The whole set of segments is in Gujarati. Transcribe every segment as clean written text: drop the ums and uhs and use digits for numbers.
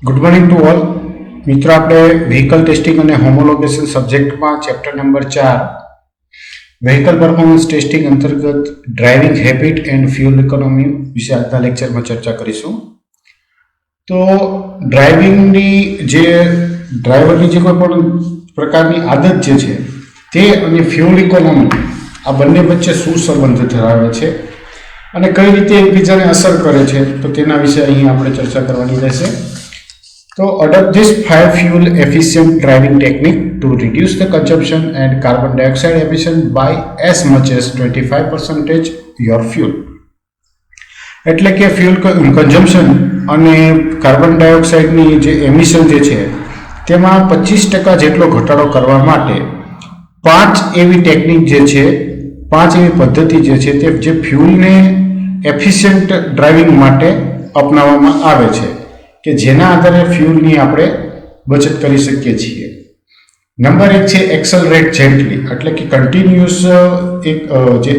ગુડ મોર્નિંગ ટુ ઓલ મિત્રો. આપણે વ્હીકલ ટેસ્ટિંગ અને હોમોલોગેશન સબ્જેક્ટમાં chapter number 4 vehicle performance testing અંતર્ગત driving habit and fuel economy વિશે આજના લેક્ચરમાં ચર્ચા કરીશું. તો ડ્રાઇવિંગની જે ડ્રાઈવરની જે કોઈ પણ પ્રકારની આદત જે છે તે અને ફ્યુઅલ ઇકોનોમી આ બંને વચ્ચે શું સંબંધ ધરાવે છે અને કઈ રીતે એકબીજાને અસર કરે છે તો તેના વિશે અહીં આપણે ચર્ચા કરવાની રહેશે. So adopt this 5 fuel efficient driving technique to reduce the consumption and carbon dioxide emission by as much as 25% your fuel. એટલે કે ફ્યુઅલ કન્ઝમ્પશન અને કાર્બન ડાયોક્સાઇડની જે એમિશન જે છે તેમાં 25% જેટલો ઘટાડો કરવા માટે 5 એવી ટેકનિક જે છે 5 એવી પદ્ધતિ જે છે તે જે ફ્યુઅલને એફિશિયન્ટ ડ્રાઇવિંગ માટે અપનાવવામાં આવે છે કે જેના આધારે ફ્યુઅલની આપણે બચત કરી શકીએ છીએ. નંબર 1 છે એક્સલરેટ જેન્ટલી, એટલે કે કન્ટિન્યુઅસ એક જે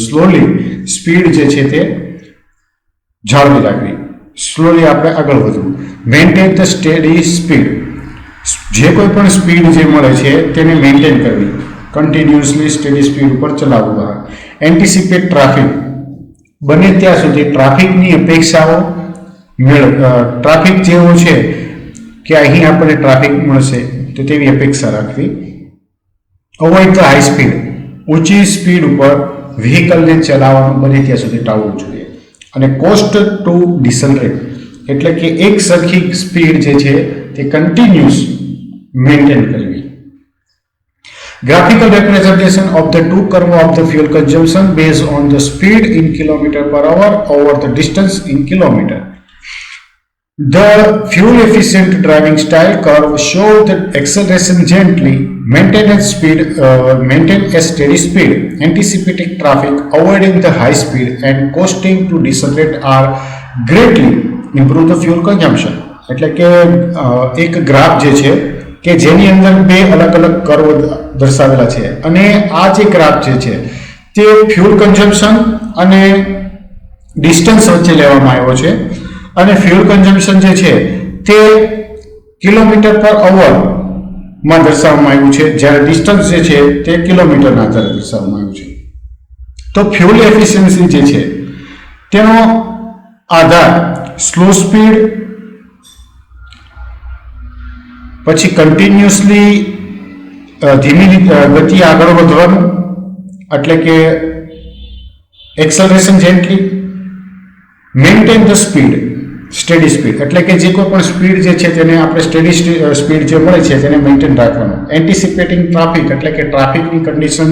સ્લોલી સ્પીડ જે છે તે જાળવી રાખવી, સ્લોલી આપણે આગળ વધવું. મેન્ટેન ધ સ્ટેડી સ્પીડ, જે કોઈ પણ સ્પીડ જે મળે છે તેને મેન્ટેન કરવી, કન્ટિન્યુઅસલી સ્ટેડી સ્પીડ ઉપર ચલાવવું. એન્ટિસિપેટ ટ્રાફિક, બને ત્યાં સુધી ટ્રાફિકની અપેક્ષાઓ ટ્રાફિક જેવો છે કે અહીં આપણને ટ્રાફિક મળશે તો તેવી અપેક્ષા રાખવી. અવોઇડ ધ હાઈ સ્પીડ, ઊંચી સ્પીડ ઉપર વ્હીકલને ચલાવવાનું બને ત્યાં સુધી ટાળવું જોઈએ. અને કોસ્ટ ટુ ડિસલરેટ, એટલે કે એક સરખી સ્પીડ જે છે તે કન્ટિન્યુઅસ મેન્ટેન કરવી. Graphical representation of the two curve of the fuel consumption based on the speed in kilometer per hour over the distance in kilometer. The fuel efficient driving style curve show the acceleration gently, maintain a steady speed, anticipating traffic, avoiding the high speed, and coasting to decelerate are greatly improve the fuel consumption. એટલે કે એક ગ્રાફ જે છે કે જેની અંદર બે અલગ અલગ કર્વ દર્શાવેલા છે અને આ જે ગ્રાફ જે છે તે ફ્યુઅલ કન્ઝમ્પશન અને ડિસ્ટન્સ વચ્ચે લેવામાં આવ્યો છે. અને ફ્યુઅલ કન્ઝમ્પશન જે છે તે કિલોમીટર પર અવરમાં દર્શાવવામાં આવ્યું છે, જ્યારે ડિસ્ટન્સ જે છે તે કિલોમીટરના આધારે દર્શાવવામાં આવ્યું છે. તો ફ્યુઅલ એફિશિયન્સી જે છે તેનો આધાર સ્લો સ્પીડ, પછી કન્ટિન્યુઅસલી ધીમી ગતિ આગળ વધવાનું એટલે કે acceleration gently, maintain the speed steady speed, એટલે કે જે કોઈ પણ સ્પીડ જે છે તેને આપણે સ્ટેડી સ્પીડ જે મળે છે તેને મેન્ટેન રાખવાનું. એન્ટિસિપેટિંગ ટ્રાફિક, એટલે કે ટ્રાફિકની કન્ડિશન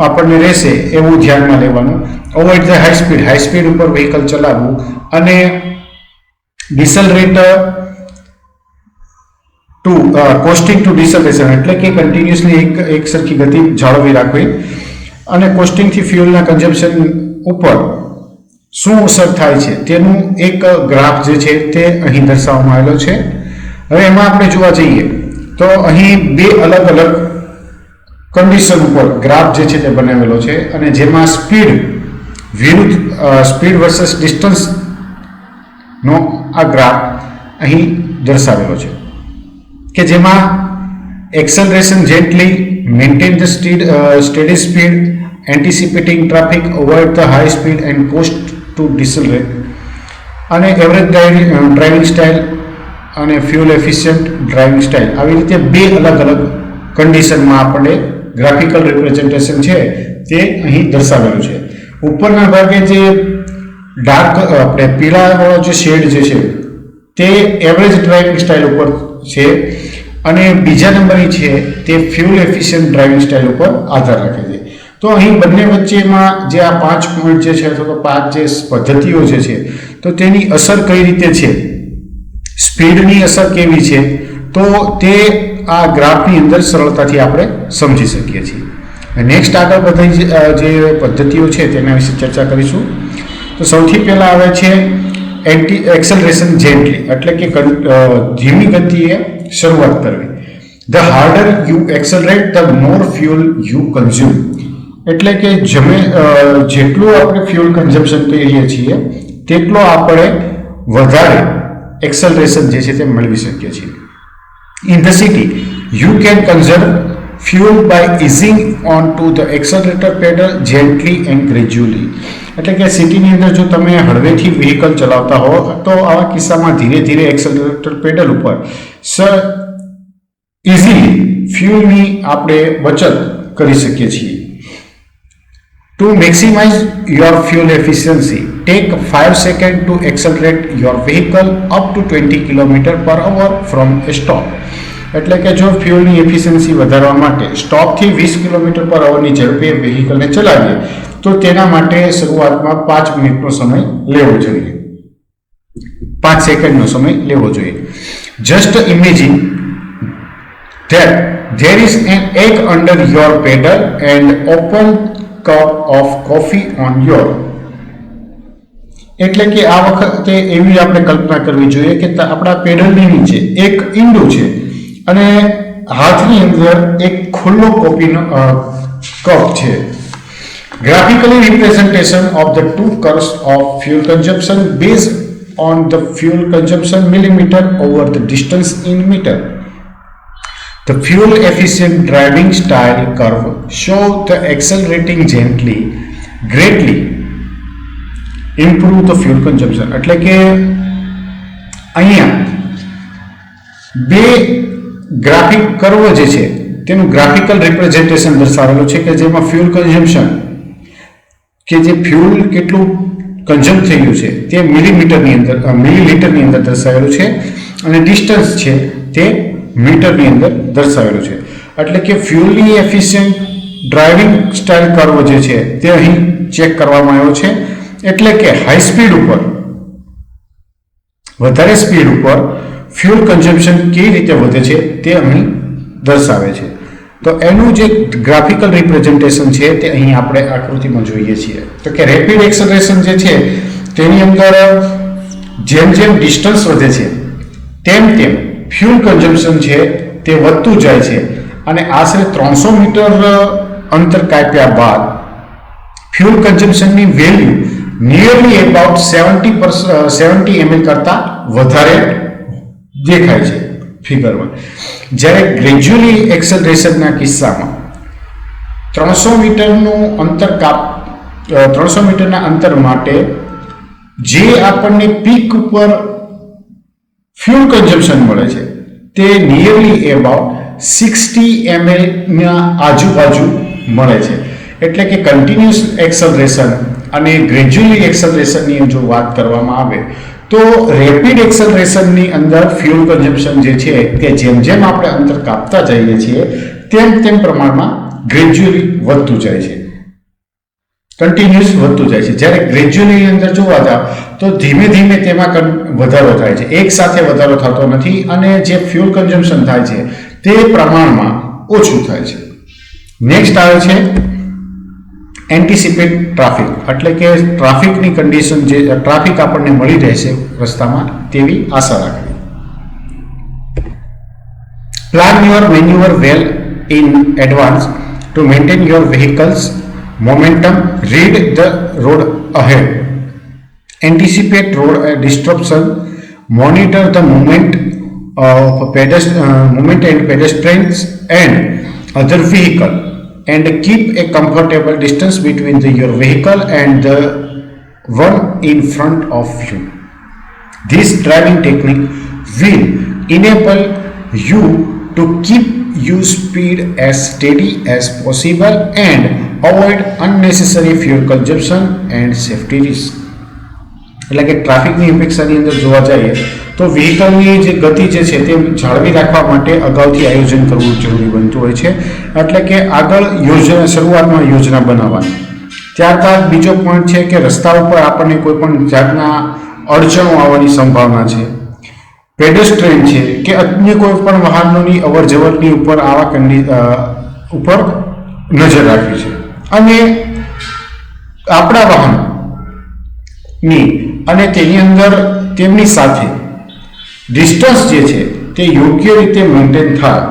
આપણને રહેશે એવું ધ્યાનમાં લેવાનું. અવોઇડ ધ હાઈ સ્પીડ ઉપર વ્હીકલ ચલાવવું. અને ડિસલરેટ ટુ કોસ્ટિંગ ટુ ડિસલરેશન, એટલે કે કન્ટિન્યુઅસલી એક સરખી ગતિ જાળવી રાખવી. અને કોસ્ટિંગથી ફ્યુઅલના કન્ઝમ્પશન ઉપર શું અસર થાય છે તેનું એક ગ્રાફ જે છે તે અહીં દર્શાવવામાં આવેલો છે. હવે એમાં આપણે જોવા જઈએ તો અહીં બે અલગ અલગ કન્ડિશન ઉપર ગ્રાફ જે છે તે બનાવેલો છે અને જેમાં સ્પીડ વિરુદ્ધ સ્પીડ વર્સસ ડિસ્ટન્સનો આ ગ્રાફ અહીં દર્શાવેલો છે કે જેમાં acceleration gently, maintain the steady speed, anticipating traffic, avoid the high speed and cost two ડિસલરેટ, અને એવરેજ ડ્રાઇવિંગ સ્ટાઇલ અને ફ્યુઅલ એફિશિયન્ટ ડ્રાઇવિંગ સ્ટાઇલ, આવી રીતે બે અલગ અલગ કન્ડિશનમાં આપણે ગ્રાફિકલ રિપ્રેઝન્ટેશન છે તે અહીં દર્શાવેલું છે. ઉપરના ભાગે જે ડાર્ક આપણે પીળાવાળો જે શેડ જે છે તે એવરેજ ડ્રાઇવિંગ સ્ટાઇલ ઉપર છે અને બીજા નંબરની છે તે ફ્યુઅલ એફિશિયન્ટ ડ્રાઇવિંગ સ્ટાઇલ ઉપર આધાર રાખે છે. તો અહીં બંને વચ્ચેમાં જે આ 5 પોઈન્ટ જે છે અથવા તો 5 જે પદ્ધતિઓ જે છે તો તેની અસર કઈ રીતે છે, સ્પીડની અસર કેવી છે, તો તે આ ગ્રાફની અંદર સરળતાથી આપણે સમજી શકીએ છીએ. નેક્સ્ટ આગળ બધી જે પદ્ધતિઓ છે તેના વિશે ચર્ચા કરીશું. તો સૌથી પહેલાં આવે છે એક્સલરેશન જેન્ટલી, એટલે કે ધીમી ગતિએ શરૂઆત કરવી. The harder you એક્સલરેટ the more fuel you consume, એટલે કે જેટલું આપણે ફ્યુઅલ કન્ઝમ્પશન કરીએ છીએ તેટલો આપણે વધારે એક્સલરેશન જે છે તે મેળવી શકીએ છીએ. In the city, you can conserve fuel by easing onto the accelerator pedal gently and gradually. એટલે કે સિટીની અંદર જો તમે હળવેથી વ્હીકલ ચલાવતા હો તો આવા કિસ્સામાં ધીરે ધીરે એક્સેલરેટર પેડલ ઉપર ઇઝીલી ફ્યુલની આપણે બચત કરી શકીએ છીએ. To maximize your fuel efficiency, take 5 seconds to accelerate your vehicle up to 20 km/h from a stop. એટલે કે જો ફ્યુલની એફિશિયન્સી વધારવા માટે સ્ટોપથી 20 km/h ની ઝડપે વ્હીકલને ચલાવીએ તો તેના માટે શરૂઆતમાં 5 મિનિટનો સમય લેવો જોઈએ, 5 સેકન્ડનો સમય લેવો જોઈએ. Just imagine that there is an egg under your pedal and open cup of coffee on your. એટલે કે આ વખતે એવી આપણે કલ્પના કરવી જોઈએ કે આપણા પેડલની નીચે એક ઈંડું છે અને હાથની અંદર એક ખુલ્લો કોફીનો કપ છે. Graphically representation of the two curves of fuel consumption based on the fuel consumption millimeter over the distance in meter. The fuel efficient driving style curve show the accelerating gently greatly improve the fuel consumption. એટલે કે અહીંયા બે ગ્રાફિક કર્વ જે છે તેનું ગ્રાફિકલ રિપ્રેઝન્ટેશન દર્શાવેલું છે કે જેમાં ફ્યુલ કન્ઝમ્પશન કે જે ફ્યુલ કેટલું કન્ઝ્યુમ થઈ ગયું છે તે મિલીલીટરની અંદર દર્શાવેલું છે અને ડિસ્ટન્સ છે તે મીટરની અંદર દર્શાવેલું છે. એટલે કે ફ્યુલની એફિશિયન્ટ ડ્રાઇવિંગ સ્ટાઇલ કર્વ જે છે તે અહીં ચેક કરવામાં આવ્યો છે. એટલે કે હાઈ સ્પીડ ઉપર, વધારે સ્પીડ ઉપર ફ્યુલ કન્ઝમ્પશન કેવી રીતે વધે છે તે અહીં દર્શાવે છે. તો એનું જે ગ્રાફિકલ રિપ્રેઝન્ટેશન છે તે અહીં આપણે આકૃતિમાં જોઈએ છીએ. તો કે રેપિડ એક્સેલરેશન જે છે તેની અંદર જેમ જેમ ડિસ્ટન્સ વધે છે તેમ તેમ ફ્યુલ કન્ઝમ્પશન છે તે વધતું જાય છે અને આશરે 300 મીટર અંતર કાપ્યા બાદ fuel કન્ઝમ્પશનની value nearly about 70 ml કરતાં વધારે દેખાય છે ફિગરમાં. જ્યારે ગ્રેજ્યુઅલી એક્સેલરેશનના કિસ્સામાં 300 મીટરના અંતર માટે જે આપણને પીક ઉપર ફ્યુલ કન્ઝમ્પશન મળે છે તે નિયરલી અબાઉટ 60 ml ના આજુબાજુ મળે છે. એટલે કે કન્ટિન્યુઅસ એક્સેલરેશન અને ગ્રેજ્યુઅલી એક્સેલરેશનની જો વાત કરવામાં આવે તો રેપિડ એક્સેલરેશનની અંદર ફ્યુલ કન્ઝમ્પશન જે છે તે જેમ જેમ આપણે અંતર કાપતા જઈએ છીએ તેમ તેમ પ્રમાણમાં ગ્રેજ્યુઅલી વધતું જાય છે, કન્ટિન્યુઅસ વધતું જાય છે. જ્યારે ગ્રેજ્યુઅલી અંદર જોવા જાવ તો ધીમે ધીમે તેમાં વધારો થાય છે, એક સાથે વધારો થતો નથી અને જે ફ્યુલ કન્ઝમ્પશન થાય છે તે પ્રમાણમાં ઓછું થાય છે. નેક્સ્ટ આવે છે એન્ટિસિપેટ ટ્રાફિક. એટલે કે ટ્રાફિકની કન્ડિશન જે ટ્રાફિક આપણને મળી રહેશે રસ્તામાં તેવી આશા રાખવી. Plan your manure well in advance to maintain your vehicles momentum, read the road ahead, anticipate road disruption, monitor the movement and pedestrians and other vehicle, and keep a comfortable distance between your vehicle and the one in front of you. This driving technique will enable you to keep your speed as steady as possible and avoid unnecessary fuel consumption and safety risk. એટલે કે ટ્રાફિકની અપેક્ષાની અંદર જોવા જઈએ તો વ્હીકલની જે ગતિ જે છે તે જાળવી રાખવા માટે અગાઉથી આયોજન કરવું જરૂરી બનતું હોય છે. એટલે કે આગળ શરૂઆતમાં યોજના બનાવવાની. ત્યારબાદ બીજો પોઈન્ટ છે કે રસ્તા ઉપર આપણને કોઈ પણ જાતના અડચણો આવવાની સંભાવના છે, પેડેસ્ટ્રીયન છે કે અન્ય કોઈ પણ વાહનોની અવર જવરની ઉપર આવા ઉપર નજર રાખવી છે અને આપણા વાહનની અને તેની અંદર તેમની સાથે ડિસ્ટન્સ જે છે તે યોગ્ય રીતે મેન્ટેન થાય,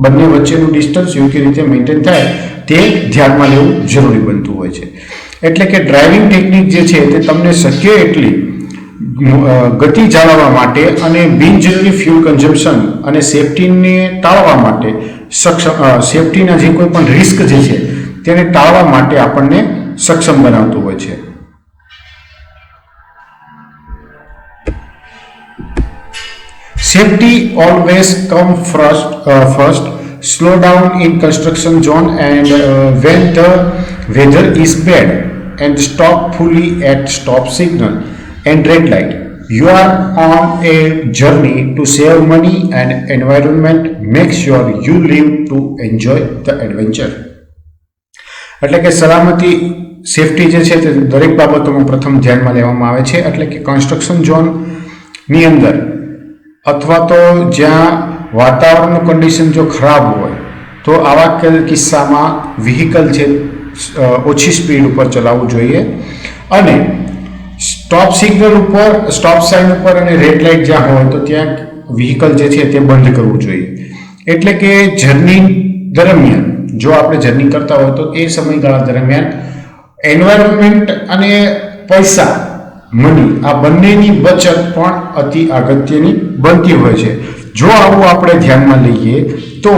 બંને વચ્ચેનું ડિસ્ટન્સ યોગ્ય રીતે મેન્ટેન થાય તે ધ્યાનમાં લેવું જરૂરી બનતું હોય છે. એટલે કે ડ્રાઇવિંગ ટેકનિક જે છે તે તમને શક્ય એટલી ગતિ જાળવવા માટે અને બિનજરૂરી ફ્યુલ કન્ઝમ્પશન અને સેફટીને ટાળવા માટે સેફટીના જે કોઈ પણ રિસ્ક જે છે તેને ટાળવા માટે આપણને સક્ષમ બનાવતું હોય છે. Safety always come first. Slow down in construction zone and when the weather is bad, and stop fully at stop signal and red light. You are on a journey to save money and environment. Make sure you live to enjoy the adventure. એટલે કે સલામતી સેફટી જે છે તે દરેક બાબતોમાં પ્રથમ ધ્યાનમાં લેવામાં આવે છે. એટલે કે કન્સ્ટ્રક્શન ઝોનની અંદર અથવા તો જ્યાં વાતાવરણનું કન્ડિશન જો ખરાબ હોય તો આવા કિસ્સામાં વ્હીકલ છે ઓછી સ્પીડ ઉપર ચલાવવું જોઈએ અને સ્ટોપ સિગ્નલ ઉપર, સ્ટોપ સાઇન ઉપર અને રેડ લાઇટ જ્યાં હોય તો ત્યાં વ્હીકલ જે છે તે બંધ કરવું જોઈએ. એટલે કે જર્ની દરમિયાન જો આપણે જર્ની કરતા હોય તો એ સમયગાળા દરમિયાન એન્વાયરમેન્ટ અને પૈસા, મની, આ બંનેની બચત પણ અતિ અગત્યની બનતી હોય છે. જો આવું આપણે ધ્યાનમાં લઈએ તો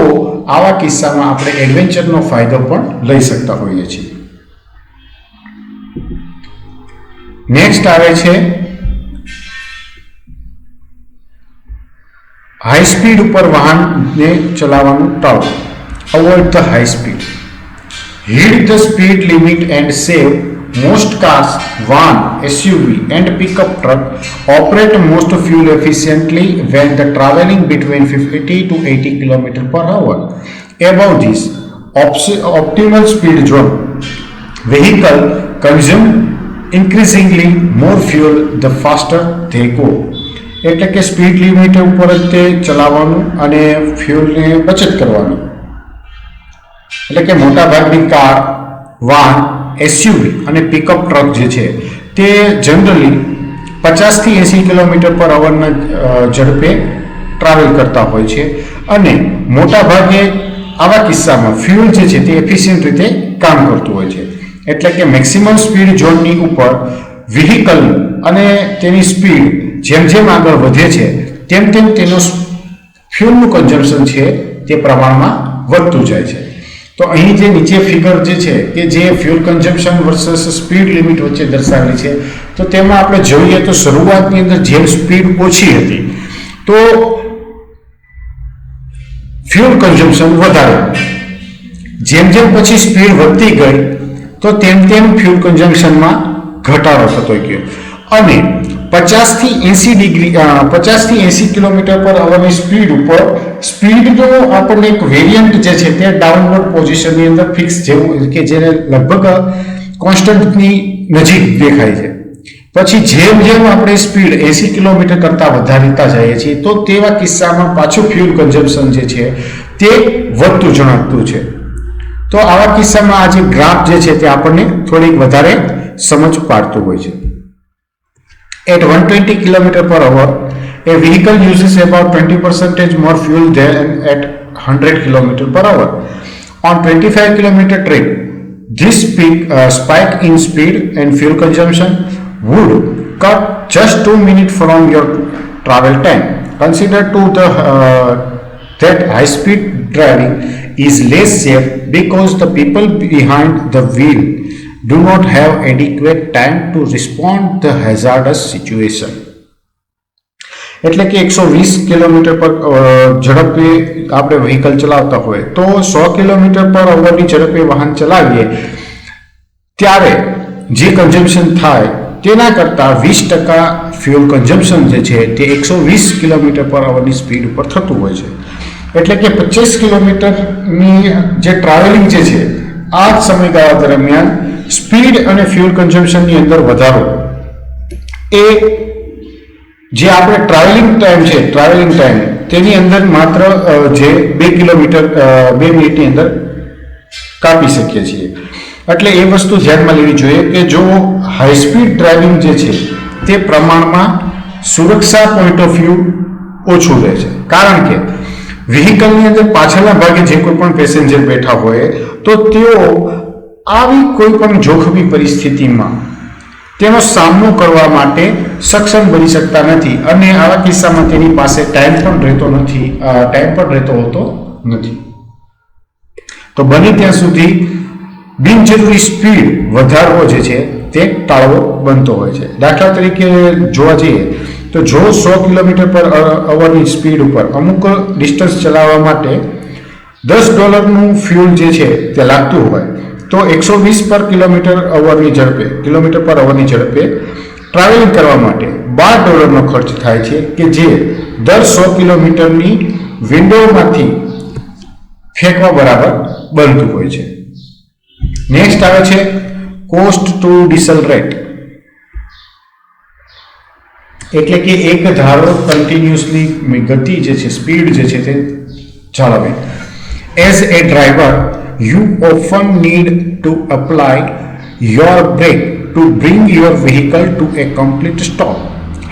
આવા કિસ્સામાં આપણે એડવેન્ચરનો ફાયદો પણ લઈ શકતા હોઈએ છીએ. નેક્સ્ટ આવે છે હાઈ સ્પીડ ઉપર વાહનને ચલાવવાનું ટાળવું. Avoid the high speed. Hid the speed limit and save. Most cars, van, SUV and pickup truck operate most fuel efficiently when the traveling between 50 to 80 km per hour. Above this optimal speed zone, vehicle consume increasingly more fuel the faster they go. એટલે કે સ્પીડ લિમિટ ઉપર જ તે ચલાવવાનું અને ફ્યુલને બચત કરવાનું. એટલે કે મોટા ભાગની કાર, વાન, એસયુવી અને પિકઅપ ટ્રક જે છે તે જનરલી 50 થી 80 કિલોમીટર પર અવરના ઝડપે ટ્રાવેલ કરતા હોય છે અને મોટા ભાગે આવા કિસ્સામાં ફ્યુલ જે છે તે એફિશિયન્ટ રીતે કામ કરતું હોય છે. એટલે કે મેક્સિમમ સ્પીડ ઝોનની ઉપર વ્હીકલ અને તેની સ્પીડ જેમ જેમ આગળ વધે છે તેમ તેમ તેનું ફ્યુલનું કન્ઝમ્પશન છે તે પ્રમાણમાં વધતું જાય છે. તો અહીં જે નીચે ફિગર જે છે કે જે fuel consumption versus speed limit વચ્ચે દર્શાવેલી છે તો તેમાં આપણે જોઈએ તો શરૂઆતની અંદર જેમ સ્પીડ ઓછી હતી તો ફ્યુલ કન્ઝમ્પશન વધારે, જેમ જેમ પછી સ્પીડ વધતી ગઈ તો તેમ તેમ ફ્યુલ કન્ઝમ્પશનમાં ઘટાડો થતો ગયો અને 50 થી 80 કિલોમીટર પર અવરની સ્પીડ ઉપર સ્પીડનો આપણને એક વેરિયન્ટ જે છે તે ડાઉનવર્ડ પોઝિશનની અંદર ફિક્સ જેવું કે જેને લગભગ કોન્સ્ટન્ટની નજીક દેખાય છે. પછી જેમ જેમ આપણે સ્પીડ 80 કિલોમીટર કરતાં વધારતા જઈએ છીએ તો તેવા કિસ્સામાં પાછું ફ્યુલ કન્ઝમ્પશન જે છે તે વધતું જણાતું છે. તો આવા કિસ્સામાં આ જે ગ્રાફ જે છે તે આપણને થોડીક વધારે સમજ પાડતું હોય છે. At 120 km per hour, a vehicle uses about 20% more fuel than at 100 km per hour. On 25 km trip, this spike in speed and fuel consumption would cut just 2 minutes from your travel time. Consider that high-speed driving is less safe because the people behind the wheel do not have adequate time to respond the hazardous situation. એટલે કે 120 કિલોમીટર પર ઝડપે આપણે વ્હીકલ ચલાવતા હોય તો 100 કિલોમીટર પર અવરની ઝડપે વાહન ચલાવીએ ત્યારે જે કન્ઝમ્પશન થાય તેના કરતાં 20% ફ્યુલ કન્ઝમ્પશન જે છે તે 120 કિલોમીટર પર અવરની સ્પીડ ઉપર થતું હોય છે. એટલે કે 25 કિલોમીટરની જે ટ્રાવેલિંગ જે છે આ જ સમયગાળા દરમિયાન સ્પીડ અને ફ્યુલ કન્ઝમ્પશનની અંદર વધારો એ જે આપણે ટ્રાવેલિંગ ટાઈમ તેની અંદર માત્ર જે 2 મિનિટની અંદર કાપી શકીએ છીએ. એટલે એ વસ્તુ ધ્યાનમાં લેવી જોઈએ કે જો હાઈ સ્પીડ ડ્રાઇવિંગ જે છે તે પ્રમાણમાં સુરક્ષા પોઈન્ટ ઓફ વ્યૂ ઓછું રહે છે. કારણ કે વ્હીકલની અંદર પાછળના ભાગે જે કોઈ પણ પેસેન્જર બેઠા હોય તો તેઓ આવી કોઈ પણ જોખમી પરિસ્થિતિમાં તેનો સામનો કરવા માટે સક્ષમ બની શકતા નથી અને આવા કિસ્સામાં તેની પાસે ટાઈમ પણ રહેતો હોતો નથી. તો બને ત્યાં સુધી બિનજરૂરી સ્પીડ વધારવો જે છે તે ટાળવો બનતો હોય છે. દાખલા તરીકે જોવા જઈએ તો જો 100 કિલોમીટર પર અવરની સ્પીડ ઉપર અમુક ડિસ્ટન્સ ચલાવવા માટે $10નું ફ્યુલ જે છે તે લાગતું હોય તો 120 પર કિલોમીટર પર અવરની ઝડપે ટ્રાવેલિંગ કરવા માટે $12નો ખર્ચ થાય છે કે જે દર 100 કિલોમીટરની વિન્ડોમાંથી ફેંકવા બરાબર બનતું હોય છે. નેક્સ્ટ આવે છે કોસ્ટ ટુ ડિસલરેટ, એટલે કે એક ધારો કન્ટિન્યુઅસલી ગતિ જે છે સ્પીડ જે છે તે જાળવે. As a driver you often need to apply your brake to bring your vehicle to a complete stop.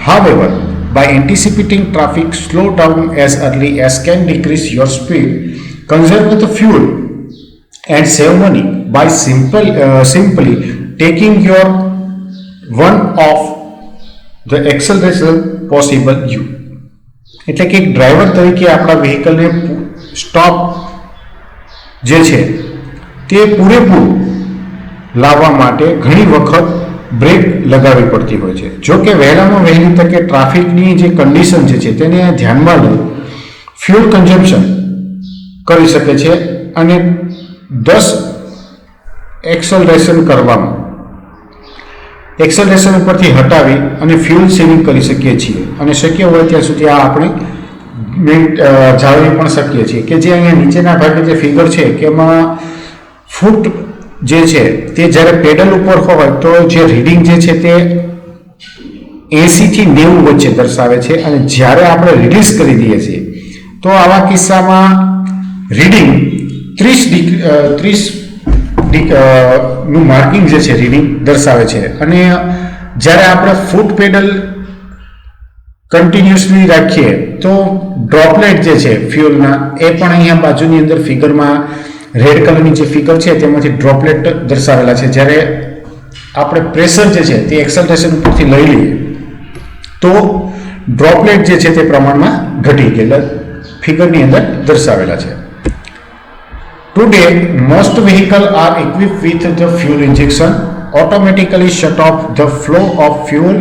However, by anticipating traffic, slow down as early as can decrease your speed, conserve the fuel, and save money by simply taking your one of the acceleration possible you. એટલે કે ડ્રાઈવર તરીકે આપણા વ્હીકલને સ્ટોપ જે છે તે પૂરેપૂરું લાવવા માટે ઘણી વખત બ્રેક લગાવવી પડતી હોય છે. જો કે વહેલામાં વહેલી તકે ટ્રાફિકની જે કન્ડિશન જે છે તેને ધ્યાનમાં લઈ ફ્યુલ કન્ઝમ્પશન કરી શકે છે અને 10 એક્સેલરેશન ઉપરથી હટાવી અને ફ્યુલ સેવિંગ કરી શકીએ છીએ અને શક્ય હોય ત્યાં સુધી આ આપણે જાળવી પણ શકીએ છીએ. કે જે અહીંયા નીચેના ભાગે જે ફિગર છે કે એમાં ફૂટ જે છે તે જ્યારે પેડલ ઉપર હોય તો જે રીડિંગ જે છે તે 80 થી 90 વચ્ચે દર્શાવે છે અને જ્યારે આપણે રિલીઝ કરી દઈએ છીએ તો આવા કિસ્સામાં રીડિંગ 30 નું માર્કિંગ જે છે રીડિંગ દર્શાવે છે અને જ્યારે આપણે ફૂટ પેડલ કન્ટિન્યુઅસલી રાખીએ તો ડ્રોપલેટ જે છે ફ્યુલના એ પણ અહીંયા બાજુની અંદર ફિગરમાં રેડ કલરની જે ફિગર છે તેમાંથી ડ્રોપલેટ દર્શાવેલા છે. જ્યારે આપણે પ્રેશર જે છે તે એક્સેલરેશન ઉપરથી લઈ લઈએ તો ડ્રોપલેટ જે છે તે પ્રમાણમાં ઘટી ગયેલા ફિગરની અંદર દર્શાવેલા છે. Today most vehicle are equipped with the fuel injection automatically shut off the flow of fuel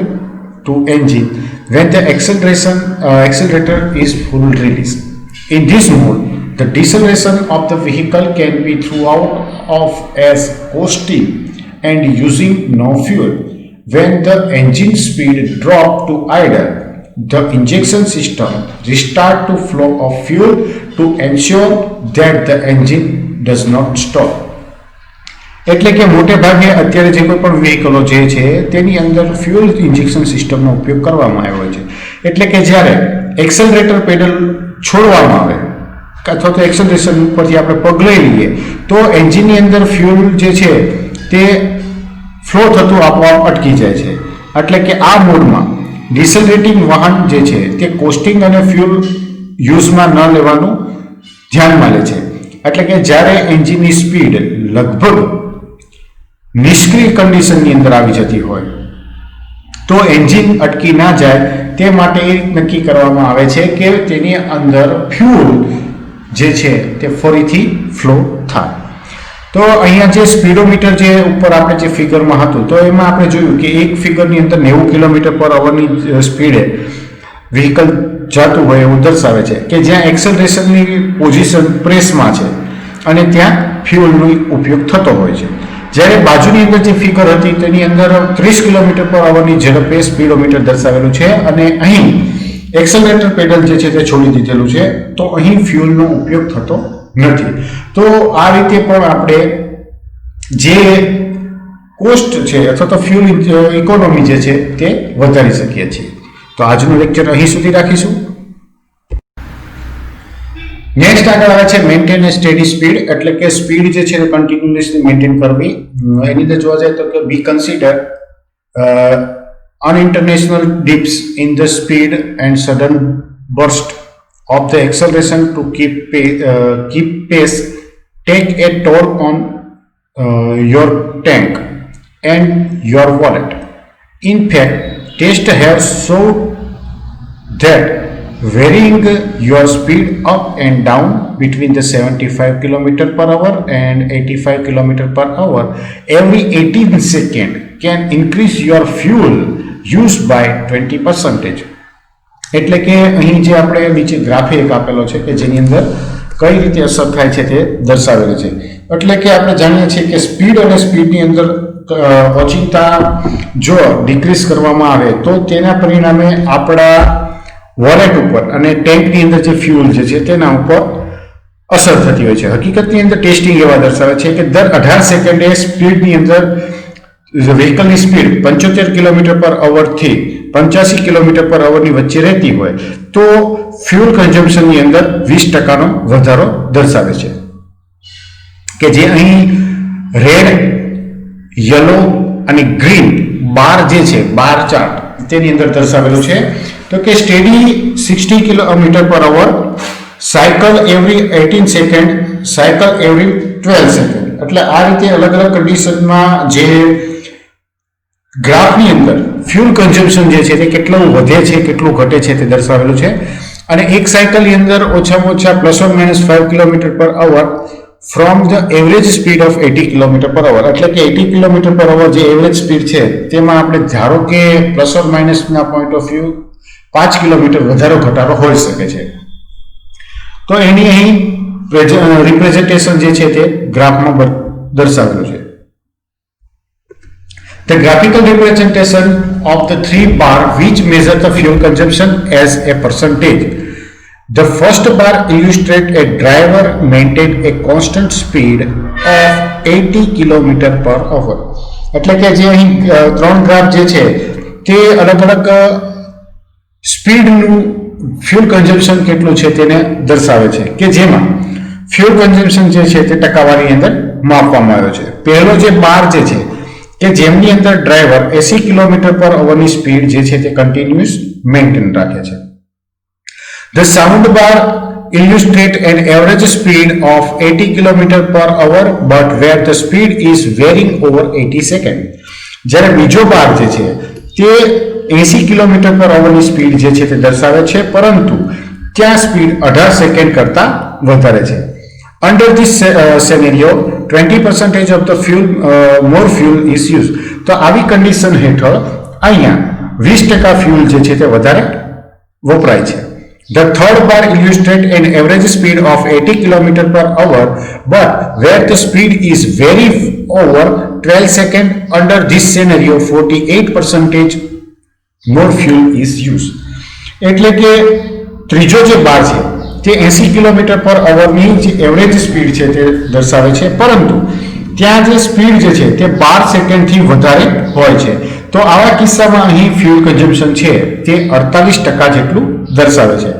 to engine when the accelerator is full release. In this mode, the deceleration of the vehicle can be throughout of as costing and using no fuel. When the engine speed drop to idle, the injection system restart to flow of fuel to ensure that the engine does not stop. એટલે કે મોટે ભાગે અત્યારે જે કોઈ પણ વ્હીકલો જે છે તેની અંદર ફ્યુઅલ ઇન્જેક્શન સિસ્ટમનો ઉપયોગ કરવામાં આવ્યો છે. એટલે કે જ્યારે એક્સેલરેટર પેડલ છોડવામાં આવે અથવા તો એક્સેલરેશન ઉપરથી આપણે પગ લઈ લઈએ તો એન્જિનની અંદર ફ્યુલ જે છે તે ફ્લો થતું આપોઆપ અટકી જાય છે. એટલે કે આ મોડમાં ડિસેલરેટિંગ વાહન જે છે તે કોસ્ટિંગ અને ફ્યુલ યુઝમાં ન લેવાનું ધ્યાનમાં લે છે. એટલે કે જ્યારે એન્જિનની સ્પીડ લગભગ નિષ્ક્રિય કન્ડિશનની અંદર આવી જતી હોય તો એન્જિન અટકી ના જાય તે માટે એ નક્કી કરવામાં આવે છે કે તેની અંદર ફ્યુલ જે છે તે ફરીથી ફ્લો થાય. તો અહીંયા જે સ્પીડોમીટર જે ઉપર આપણે જે ફિગરમાં હતું તો એમાં આપણે જોયું કે એક ફિગરની અંદર 90 કિલોમીટર પર અવરની સ્પીડે વ્હીકલ જતું હોય એવું દર્શાવે છે કે જ્યાં એક્સેલરેશનની પોઝિશન પ્રેસમાં છે અને ત્યાં ફ્યુલનો ઉપયોગ થતો હોય છે. જ્યારે બાજુની અંદર જે ફિગર હતી તેની અંદર 30 કિલોમીટર પર અવરની ઝડપે સ્પીડોમીટર દર્શાવેલું છે અને અહીં એક્સેલરેટર પેડલ જે છે તે છોડી દીધેલું છે તો અહીં ફ્યુલનો ઉપયોગ થતો નથી. તો આ રીતે પણ આપણે જે કોસ્ટ છે અથવા તો ફ્યુલ ઇકોનોમી જે છે તે વધારી શકીએ છીએ. તો આજનું લેક્ચર અહીં સુધી રાખીશું. નેક્સ્ટ આગળ આવે છે મેન્ટેન એ સ્ટેડી સ્પીડ, એટલે કે સ્પીડ જે છે કન્ટિન્યુઅસલી મેન્ટેન કરવી. એની અંદર જોવા જાય તો કે be consider unintentional dips in the speed and sudden burst of the acceleration to keep pace take a toll on your tank and your wallet. In fact, Tests have shown that varying your speed up and down between the 75 km per hour and 85 km per hour every 18 seconds can increase your fuel used by 20%. એટલે કે અહીં જે આપણે નીચે ગ્રાફિક આપેલો છે કે જેની અંદર કઈ રીતે અસર થાય છે તે દર્શાવેલું છે. એટલે કે આપણે જાણીએ છીએ કે સ્પીડ અને સ્પીડની અંદર ઓચિંતા જો ડિક્રીઝ કરવામાં આવે તો તેના પરિણામે આપણા વોલેટ ઉપર અને ટેન્કની અંદર જે ફ્યુલ જે છે તેના ઉપર અસર થતી હોય છે. હકીકતની અંદર ટેસ્ટિંગ એવા દર્શાવે છે કે દર 18 સેકન્ડે સ્પીડની અંદર વ્હીકલની સ્પીડ 75 કિલોમીટર પર અવરથી 85 કિલોમીટર પર અવરની વચ્ચે રહેતી હોય તો ફ્યુલ કન્ઝમ્પશનની અંદર 20%નો વધારો દર્શાવે છે. કે જે અહીં રેડ, યલો અને ગ્રીન બાર જે છે બાર ચાર્ટ તેની અંદર દર્શાવેલું છે. તો કે સ્ટેડી 60 કિલોમીટર પર અવર, cycle every 18 second, cycle every 12 second. એટલે આ રીતે અલગ અલગ કન્ડિશનમાં જે ગ્રાફની અંદર ફ્યુલ કન્ઝમ્પશન જે છે તે કેટલું વધે છે કેટલું ઘટે છે તે દર્શાવેલું છે. અને એક સાયકલની અંદર ઓછામાં ઓછા ±5 kilometre per hour from the average speed of 80 kilometre per hour. એટલે કે 80 કિલોમીટર પર અવર જે એવરેજ સ્પીડ છે તેમાં આપણે ધારો કે ± પોઈન્ટ ઓફ વ્યૂ 5 કિલોમીટર વધારો ઘટાડો હોઈ શકે છે. તો એની અહીં રિપ્રેઝન્ટેશન જે છે તે ગ્રાફમાં દર્શાવેલું છે. The graphical representation of the three bar which measure the fuel consumption as a percentage. The first bar illustrates a driver maintain a constant speed of 80 km per hour. એટલે કે જે અહીં ત્રણ ગ્રાફ જે છે તે અલગ અલગ સ્પીડનું ફ્યુલ કન્ઝમ્પશન કેટલું છે તેને દર્શાવે છે કે જેમાં ફ્યુલ કન્ઝમ્પશન જે છે તે ટકાવારી અંદર માપવામાં આવ્યો છે. પહેલો જે બાર જે છે કે જેમની અંદર ડ્રાઈવર 80 કિલોમીટર પર અવરની સ્પીડ જે છે તે કન્ટિન્યુઅસ મેન્ટેન રાખે છે. The sound bar illustrate an average speed of 80 km per hour but where the speed is varying over 80 seconds. જ્યારે બીજો બાર જે છે તે 80 કિલોમીટર પર અવરની સ્પીડ જે છે તે દર્શાવે છે પરંતુ ત્યાં સ્પીડ 18 સેકન્ડ કરતા વધારે છે. Under this scenario 20% of the fuel more fuel is used. તો આવી કન્ડિશન હેઠળ અહીંયા 20% ફ્યુલ જે છે તે વધારે વપરાય છે. The third bar illustrates an average speed of 80 km per hour but where the speed is very over 12 seconds. Under this scenario 48% more fuel is used. એટલે કે ત્રીજો જે બાર છે તે 80 કિલોમીટર પર અવરની જે એવરેજ સ્પીડ છે તે દર્શાવે છે પરંતુ ત્યાં જે સ્પીડ જે છે તે 12 સેકન્ડથી વધારે હોય છે. તો આવા કિસ્સામાં અહીં ફ્યુલ કન્ઝમ્પશન છે તે 48% જેટલું દર્શાવે છે.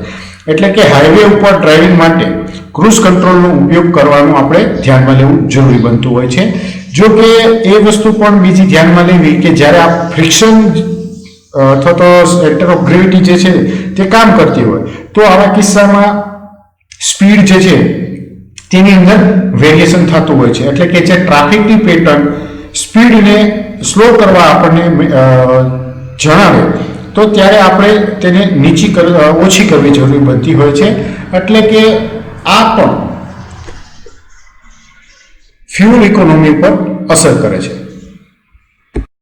એટલે કે હાઈવે ઉપર ડ્રાઇવિંગ માટે ક્રૂઝ કંટ્રોલનો ઉપયોગ કરવાનું આપણે ધ્યાનમાં લેવું જરૂરી બનતું હોય છે. જો કે એ વસ્તુ પણ બીજી ધ્યાનમાં લેવી કે જ્યારે આ ફ્રિક્શન અથવા તો સેન્ટર ઓફ ગ્રેવિટી જે છે તે કામ કરતી હોય તો આવા કિસ્સામાં સ્પીડ જે છે તેની અંદર વેરિએશન થતું હોય છે. એટલે કે જે ટ્રાફિકની પેટર્ન સ્પીડને સ્લો કરવા આપણને જણાવે તો ત્યારે આપણે તેને ઓછી કરવી જરૂરી બનતી હોય છે. એટલે કે આ પણ ફ્યુલ ઇકોનોમી પર અસર કરે છે.